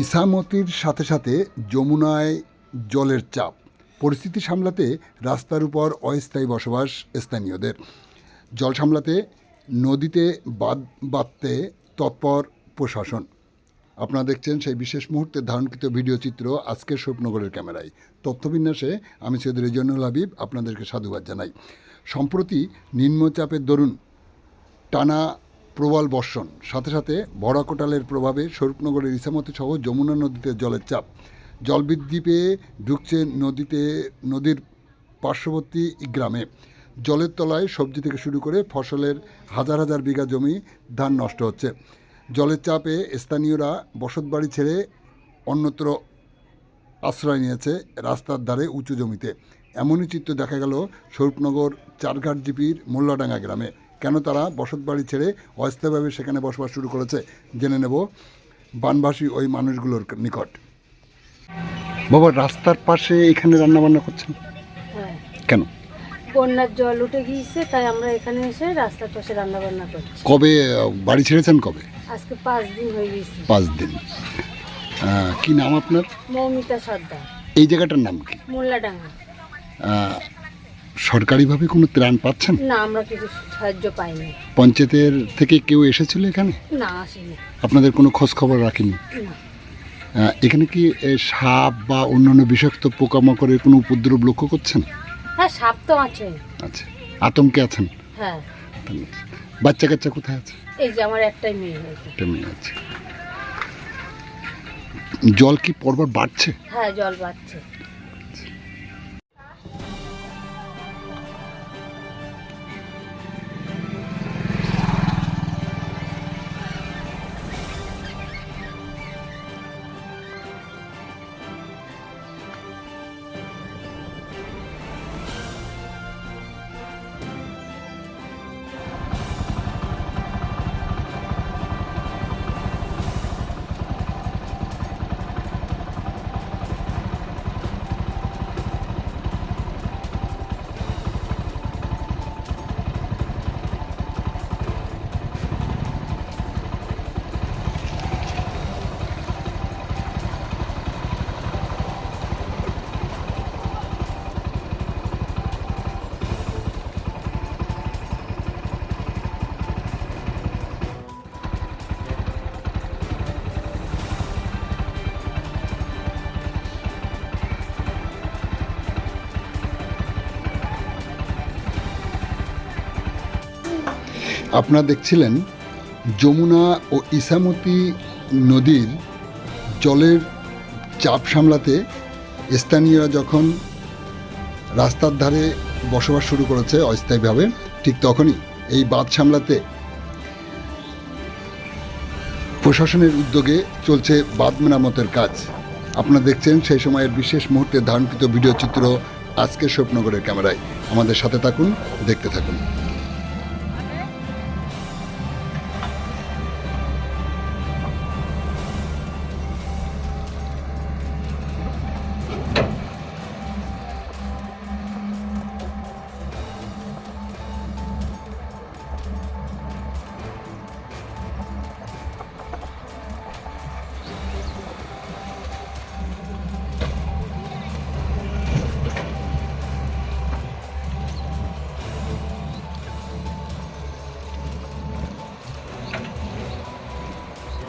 ইছামতির সাথে সাথে যমুনায় জলের চাপ, পরিস্থিতি সামলাতে রাস্তার উপর অস্থায়ী বসবাস স্থানীয়দের। জল সামলাতে নদীতে বাঁধ বাঁধতে তৎপর প্রশাসন। আপনারা দেখছেন সেই বিশেষ মুহূর্তে ধারণকৃত ভিডিও চিত্র আজকের স্বপ্নগরের ক্যামেরায়। তথ্যবিন্যাসে আমি সৈয়দ রেজওয়ানুল হাবিব আপনাদেরকে সাধুবাদ জানাই। সম্প্রতি নিম্নচাপের দরুন টানা প্রবল বর্ষণ, সাথে সাথে ভরা কোটালের প্রভাবে স্বরূপনগরের ইছামতি সহ যমুনা নদীতে জলের চাপ। জল বৃদ্ধি পেয়ে ঢুকছে নদীর পার্শ্ববর্তী গ্রামে। জলের তলায় সবজি থেকে শুরু করে ফসলের হাজার হাজার বিঘা জমি ধান নষ্ট হচ্ছে। জলের চাপে স্থানীয়রা বসতবাড়ি ছেড়ে অন্যত্র আশ্রয় নিয়েছে রাস্তার ধারে উঁচু জমিতে। এমনই চিত্র দেখা গেল স্বরূপনগর চারঘাট জিপির মোল্লাডাঙ্গা গ্রামে। কেন তারা বসতবাড়ি ছেড়ে অস্থায়ীভাবে সেখানে বসবাস শুরু করেছে জেনে নেব বানভাসী ওই মানুষগুলোর নিকট। বাবা, রাস্তার পাশে এখানে রান্নাবান্না করছেন? হ্যাঁ, কেন? বন্যার জল উঠে গিয়েছে, তাই আমরা এখানে এসে রাস্তার পাশে রান্না বান্না করছি। কবে বাড়ি ছেড়েছেন? কবে? আজকে 5 দিন হয়ে গেছে। 5 দিন। কি নাম আপনার? মৌমিতা সর্দার। এই জায়গাটার নাম কি? মোল্লাডাঙ্গা। সরকারিভাবে কোনো ত্রাণ পাচ্ছেন? না, আমরা কিছু সাহায্য পাইনি। পঞ্চায়েতের থেকে কেউ এসেছিল এখানে? না, আসেনি। আপনাদের কোনো খোঁজ খবর রাখেনি? না। এখানে কি সাপ বা অন্যান্য বিষাক্ত পোকামাকড়ের কোনো উপদ্রব লক্ষ্য করছেন? হ্যাঁ, সাপ তো আছে। আচ্ছা, আতঙ্কে আছেন? হ্যাঁ। বাচ্চা কাচ্চা কোথায় আছে? এই যে আমার একটাই মেয়ে হয়েছে। একটা মেয়ে আছে। জল কি পরপর বাড়ছে? হ্যাঁ, জল বাড়ছে। আপনারা দেখছিলেন যমুনা ও ইছামতি নদীর জলের চাপ সামলাতে স্থানীয়রা যখন রাস্তার ধারে বসবাস শুরু করেছে অস্থায়ীভাবে, ঠিক তখনই এই বাঁধ সামলাতে প্রশাসনের উদ্যোগে চলছে বাঁধ মেরামতের কাজ। আপনারা দেখছেন সেই সময়ের বিশেষ মুহূর্তে ধারণকৃত ভিডিও চিত্র আজকের স্বপ্নগরের ক্যামেরায়। আমাদের সাথে থাকুন, দেখতে থাকুন।